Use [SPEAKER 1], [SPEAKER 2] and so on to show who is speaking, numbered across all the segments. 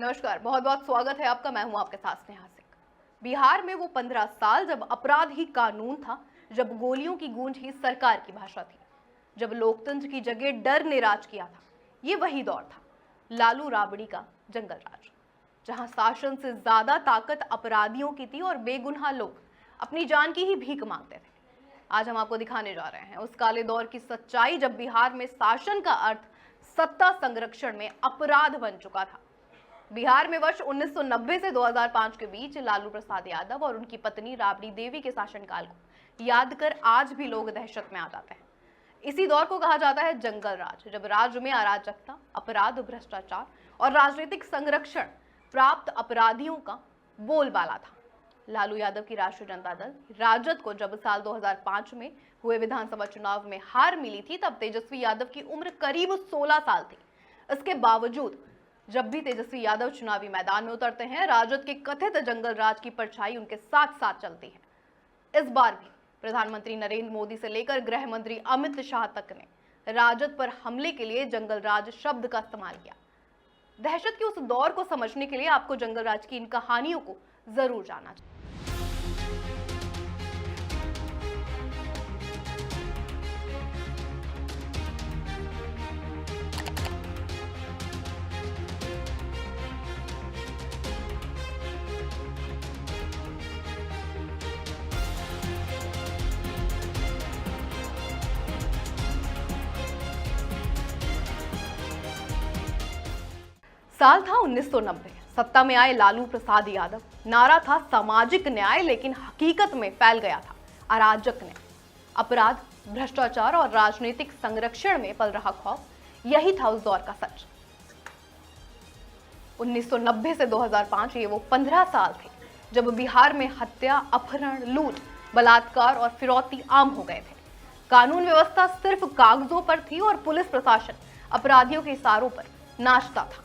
[SPEAKER 1] नमस्कार, बहुत बहुत स्वागत है आपका। मैं हूं आपके साथ स्नेहा सिंह। बिहार में वो 15 साल जब अपराध ही कानून था, जब गोलियों की गूंज ही सरकार की भाषा थी, जब लोकतंत्र की जगह डर ने राज किया था। ये वही दौर था, लालू राबड़ी का जंगल राज, जहां शासन से ज्यादा ताकत अपराधियों की थी और बेगुनाह लोग अपनी जान की ही भीख मांगते थे। आज हम आपको दिखाने जा रहे हैं उस काले दौर की सच्चाई, जब बिहार में शासन का अर्थ सत्ता संरक्षण में अपराध बन चुका था। बिहार में वर्ष 1990 से 2005 के बीच लालू प्रसाद यादव और उनकी पत्नी राबड़ी देवी के शासनकाल को याद कर आज भी लोग दहशत में आ जाते हैं। इसी दौर को कहा जाता है जंगल राज, जब राज्य में अराजकता, अपराध, भ्रष्टाचार और राजनीतिक संरक्षण प्राप्त अपराधियों का बोलबाला था। लालू यादव की राष्ट्रीय जनता दल राजद को जब साल 2005 में हुए विधानसभा चुनाव में हार मिली थी, तब तेजस्वी यादव की उम्र करीब 16 साल थी। इसके बावजूद जब भी तेजस्वी यादव चुनावी मैदान में उतरते हैं, राजद के कथित जंगल राज की परछाई उनके साथ साथ चलती है। इस बार भी प्रधानमंत्री नरेंद्र मोदी से लेकर गृह मंत्री अमित शाह तक ने राजद पर हमले के लिए जंगल राज शब्द का इस्तेमाल किया। दहशत के उस दौर को समझने के लिए आपको जंगल राज की इन कहानियों को जरूर जानना चाहिए। साल था 1990। सत्ता में आए लालू प्रसाद यादव। नारा था सामाजिक न्याय, लेकिन हकीकत में फैल गया था अराजक न्याय। अपराध, भ्रष्टाचार और राजनीतिक संरक्षण में पल रहा खौफ, यही था उस दौर का सच। 1990 से 2005 ये वो 15 साल थे जब बिहार में हत्या, अपहरण, लूट, बलात्कार और फिरौती आम हो गए थे। कानून व्यवस्था सिर्फ कागजों पर थी और पुलिस प्रशासन अपराधियों के इशारों पर नाचता था।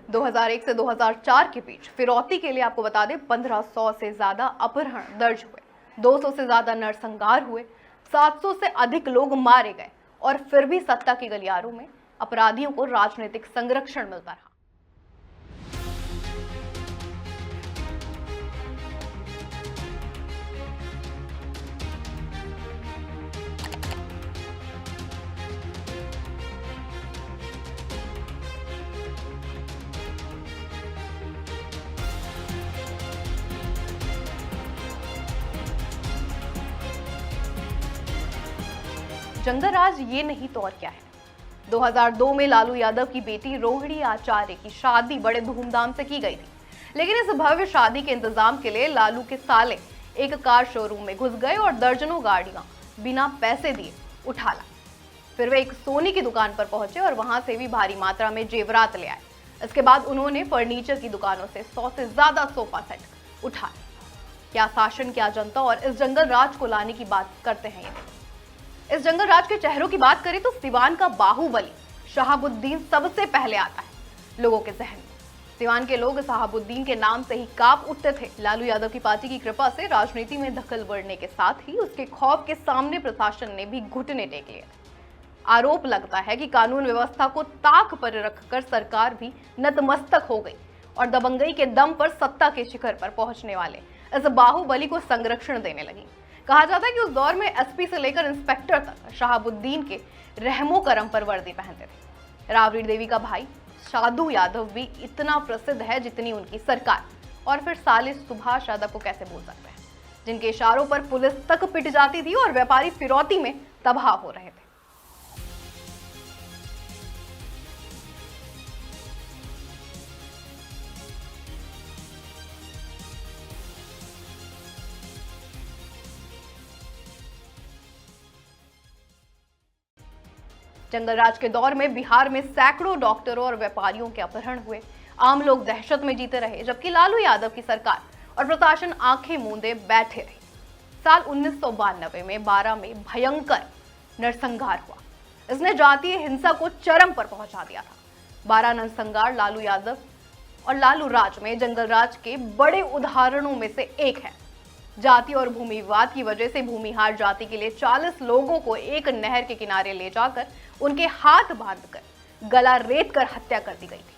[SPEAKER 1] 2001 से 2004 के बीच फिरौती के लिए आपको बता दें 1500 से ज्यादा अपहरण दर्ज हुए, 200 से ज्यादा नरसंहार हुए, 700 से अधिक लोग मारे गए और फिर भी सत्ता के गलियारों में अपराधियों को राजनीतिक संरक्षण मिलता रहा। जंगल राज ये नहीं तो और क्या है। 2002 में लालू यादव की बेटी रोहिणी आचार्य की शादी बड़े धूमधाम से की गई थी, लेकिन इस भव्य शादी के इंतजाम के लिए लालू के साले एक कार शोरूम में घुस गए और दर्जनों गाड़ियां बिना पैसे दिए उठा लाई। फिर वे एक सोने की दुकान पर पहुंचे और वहां से भी भारी मात्रा में जेवरात ले आए। इसके बाद उन्होंने फर्नीचर की दुकानों से 100 से ज्यादा सोफा सेट उठाए। क्या शासन, क्या जनता, और इस जंगल राज को लाने की बात करते हैं ये। इस जंगल राज के चेहरों की बात करें तो सिवान का बाहुबली शहाबुद्दीन सबसे पहले आता है लोगों के जहन में। सिवान के लोग शहाबुद्दीन के नाम से ही कांप उठते थे। लालू यादव की पार्टी की कृपा से राजनीति में दखल बढ़ने के साथ ही उसके खौफ के सामने प्रशासन ने भी घुटने टेक लिए थे। आरोप लगता है कि कानून व्यवस्था को ताक पर रखकर सरकार भी नतमस्तक हो गई और दबंगई के दम पर सत्ता के शिखर पर पहुंचने वाले इस बाहुबली को संरक्षण देने लगी। कहा जाता है कि उस दौर में एसपी से लेकर इंस्पेक्टर तक शहाबुद्दीन के रहमो करम पर वर्दी पहनते थे। राबड़ी देवी का भाई साधु यादव भी इतना प्रसिद्ध है जितनी उनकी सरकार। और फिर साले सुभाष यादव को कैसे भूल सकते हैं, जिनके इशारों पर पुलिस तक पिट जाती थी और व्यापारी फिरौती में तबाह हो रहे थे। जंगल राज के दौर में बिहार में सैकड़ों डॉक्टरों और व्यापारियों के अपहरण हुए। आम लोग दहशत में जीते रहे, जबकि लालू यादव की सरकार और प्रशासन आंखें मूंदे बैठे रहे। साल 1992 में 12 में भयंकर नरसंहार हुआ। इसने जातीय हिंसा को चरम पर पहुंचा दिया था। 12 नरसंहार लालू यादव और लालू राज में जंगल राज के बड़े उदाहरणों में से एक है। जाति और भूमि विवाद की वजह से भूमिहार जाति के लिए 40 लोगों को एक नहर के किनारे ले जाकर उनके हाथ बांधकर गला रेत कर हत्या कर दी गई थी।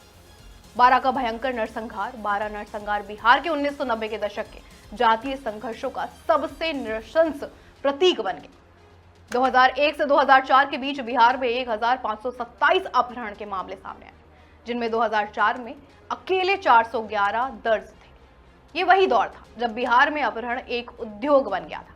[SPEAKER 1] 12 का भयंकर नरसंहार, 12 नरसंहार बिहार के 1990 के दशक के जातीय संघर्षों का सबसे नृशंस प्रतीक बन गए। 2001 से 2004 के बीच बिहार में 1527 अपहरण के मामले सामने आए, जिनमें 2004 में अकेले 411 दर्ज थे। ये वही दौर था जब बिहार में अपहरण एक उद्योग बन गया था।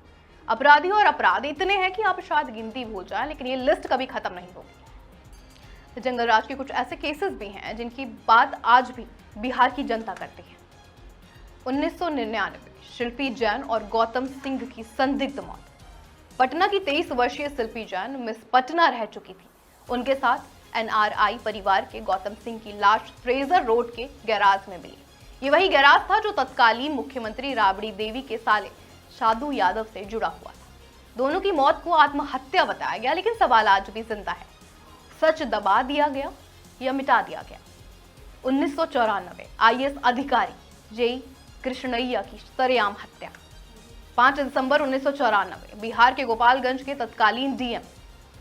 [SPEAKER 1] अपराधी और अपराध इतने हैं कि आप शायद गिनती भूल जाएं, लेकिन ये लिस्ट कभी खत्म नहीं होगी। जंगलराज के कुछ ऐसे केसेस भी हैं जिनकी बात आज भी बिहार की जनता करती है। 1999 शिल्पी जैन और गौतम सिंह की संदिग्ध मौत। पटना की 23 वर्षीय शिल्पी जैन मिस पटना रह चुकी थी। उनके साथ एनआरआई परिवार के गौतम सिंह की लाश फ्रेजर रोड के गैराज में मिली। ये वही गैराज था जो तत्कालीन मुख्यमंत्री राबड़ी देवी के साले साधु यादव से जुड़ा हुआ था। दोनों की मौत को आत्महत्या बताया गया, लेकिन सवाल आज भी जिंदा है, सच दबा दिया गया या मिटा दिया गया। 1994 आईएएस अधिकारी जेई कृष्णैया की सरेआम हत्या। 5 दिसंबर 1994 बिहार के गोपालगंज के तत्कालीन डीएम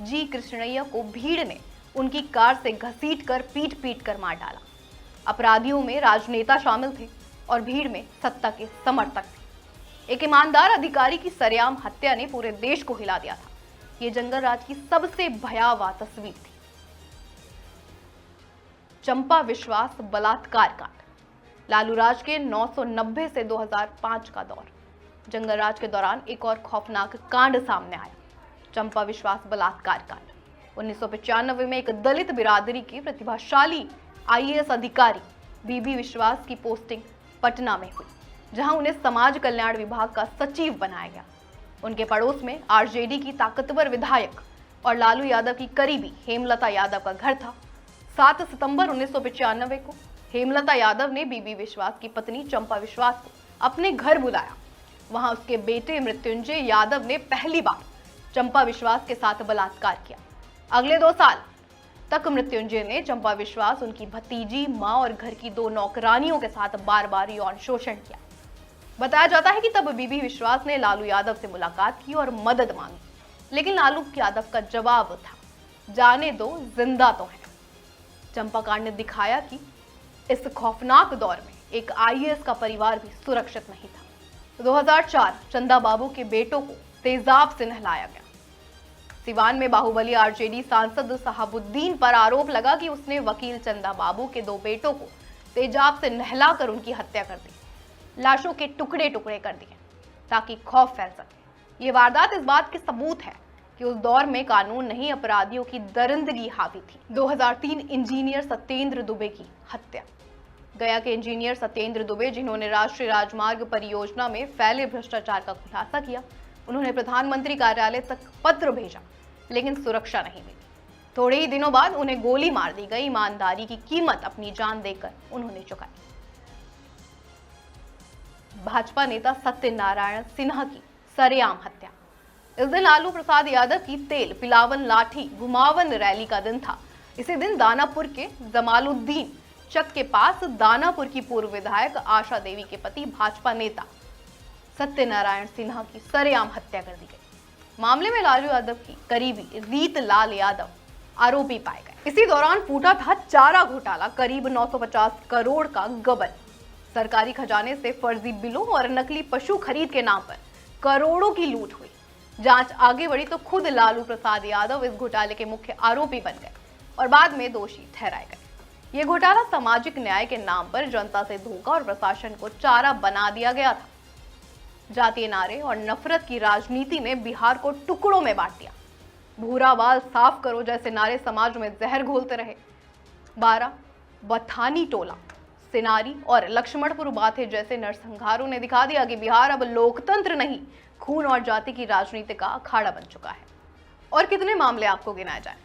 [SPEAKER 1] जी कृष्णैया को भीड़ ने उनकी कार से घसीट कर पीट कर मार डाला। अपराधियों में राजनेता शामिल थे और भीड़ में सत्ता के समर्थक थे। एक ईमानदार अधिकारी की सरेआम हत्या ने पूरे देश को हिला दिया था। ये जंगलराज की सबसे भयावह तस्वीर थी। चंपा विश्वास बलात्कार कांड। लालू राज के 990 से 2005 का दौर। जंगलराज के दौरान एक और खौफनाक कांड सामने आया, चंपा विश्वास बलात्कार कांड। 1995 में एक दलित बिरादरी की प्रतिभाशाली आईएएस अधिकारी बीबी विश्वास की पोस्टिंग पटना में हुई, जहां उन्हें समाज कल्याण विभाग का सचिव बनाया गया। उनके पड़ोस में आरजेडी की ताकतवर विधायक और लालू यादव की करीबी हेमलता यादव का घर था। 7 सितंबर 1995 को हेमलता यादव ने बीबी विश्वास की पत्नी चंपा विश्वास को अपने घर बुलाया। वहां उसके बेटे मृत्युंजय यादव ने पहली बार चंपा विश्वास के साथ बलात्कार किया। अगले 2 साल तक मृत्युंजय ने चंपा विश्वास, उनकी भतीजी, मां और घर की 2 नौकरानियों के साथ बार-बार यौन शोषण किया। बताया जाता है कि तब बीबी विश्वास ने लालू यादव से मुलाकात की और मदद मांगी, लेकिन लालू यादव का जवाब था, जाने दो, जिंदा तो है। चंपा कांड ने दिखाया कि इस खौफनाक दौर में एक आईएएस का परिवार भी सुरक्षित नहीं था। 2004 चंदा बाबू के बेटों को तेजाब से नहलाया गया। सिवान में बाहुबली आरजेडी सांसद साहबुद्दीन पर आरोप लगा कि उसने वकील चंदा बाबू के 2 बेटों को तेजाब से नहलाकर उनकी हत्या कर दी, लाशों के टुकड़े टुकड़े कर दिए ताकि खौफ फैल सके। ये वारदात इस बात के सबूत है कि उस दौर में कानून नहीं, अपराधियों की दरिंदगी हावी थी। 2003 इंजीनियर सत्येंद्र दुबे की हत्या। गया के इंजीनियर सत्येंद्र दुबे, जिन्होंने राष्ट्रीय राजमार्ग परियोजना में फैले भ्रष्टाचार का खुलासा किया, उन्होंने प्रधानमंत्री कार्यालय तक पत्र भेजा, लेकिन सुरक्षा नहीं मिली। थोड़े ही दिनों बाद उन्हें गोली मार दी गई। ईमानदारी की कीमत अपनी जान देकर उन्होंने चुकाई। भाजपा नेता सत्यनारायण सिन्हा की सरेआम हत्या। इस दिन लालू प्रसाद यादव की तेल पिलावन लाठी घुमावन रैली का दिन था। इसी दिन दानापुर के जमालुद्दीन चक के पास दानापुर की पूर्व विधायक आशा देवी के पति भाजपा नेता सत्यनारायण सिन्हा की सरेआम हत्या कर दी गई। मामले में लालू यादव की करीबी रीत लाल यादव आरोपी पाए गए। इसी दौरान फूटा था चारा घोटाला। करीब 950 करोड़ का गबन। सरकारी खजाने से फर्जी बिलों और नकली पशु खरीद के नाम पर करोड़ों की लूट हुई। जांच आगे बढ़ी तो खुद लालू प्रसाद यादव इस घोटाले के मुख्य आरोपी बन गए और बाद में दोषी ठहराए गए। ये घोटाला सामाजिक न्याय के नाम पर जनता से धोखा और प्रशासन को चारा बना दिया गया था। जातीय नारे और नफरत की राजनीति ने बिहार को टुकड़ों में बांट दिया। भूरा बाल साफ करो जैसे नारे समाज में जहर घोलते रहे। 12 बथानी टोला, सिनारी और लक्ष्मणपुर बाथे जैसे नरसंहारों ने दिखा दिया कि बिहार अब लोकतंत्र नहीं, खून और जाति की राजनीति का अखाड़ा बन चुका है। और कितने मामले आपको गिनाए जाएं?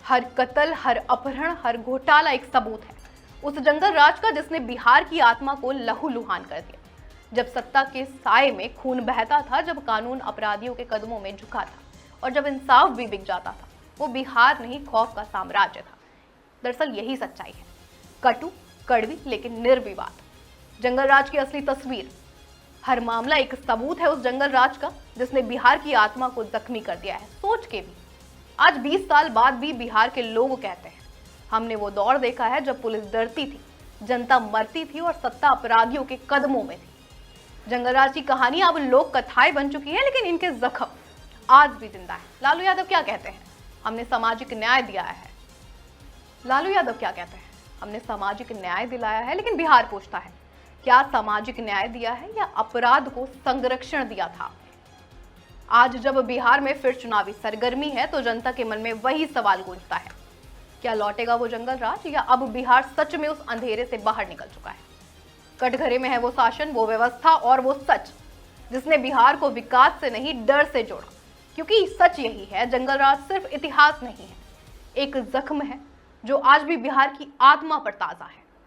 [SPEAKER 1] हर कत्ल, हर अपहरण, हर घोटाला एक सबूत है उस जंगल राज का जिसने बिहार की आत्मा को लहूलुहान कर दिया। जब सत्ता के साए में खून बहता था, जब कानून अपराधियों के कदमों में झुका था और जब इंसाफ भी बिक जाता था, वो बिहार नहीं खौफ का साम्राज्य था। दरअसल यही सच्चाई है, कटु, कड़वी लेकिन निर्विवाद। जंगल राज की असली तस्वीर हर मामला एक सबूत है उस जंगल राज का जिसने बिहार की आत्मा को जख्मी कर दिया है। सोच के भी आज 20 साल बाद भी बिहार के लोग कहते हैं, हमने वो दौर देखा है जब पुलिस डरती थी, जनता मरती थी और सत्ता अपराधियों के कदमों में थी। जंगल राज की कहानी अब लोक कथाएं बन चुकी है, लेकिन इनके जख्म आज भी जिंदा है। लालू यादव क्या कहते हैं? हमने सामाजिक न्याय दिया है। लालू यादव क्या कहते हैं? हमने सामाजिक न्याय दिलाया है। लेकिन बिहार पूछता है, क्या सामाजिक न्याय दिया है या अपराध को संरक्षण दिया था? आज जब बिहार में फिर चुनावी सरगर्मी है तो जनता के मन में वही सवाल गूंजता है, क्या लौटेगा वो जंगल राज या अब बिहार सच में उस अंधेरे से बाहर निकल चुका है? कटघरे में है वो शासन, वो व्यवस्था और वो सच जिसने बिहार को विकास से नहीं डर से जोड़ा। क्योंकि सच यही है, जंगल राज सिर्फ इतिहास नहीं है, एक जख्म है जो आज भी बिहार की आत्मा पर ताजा है।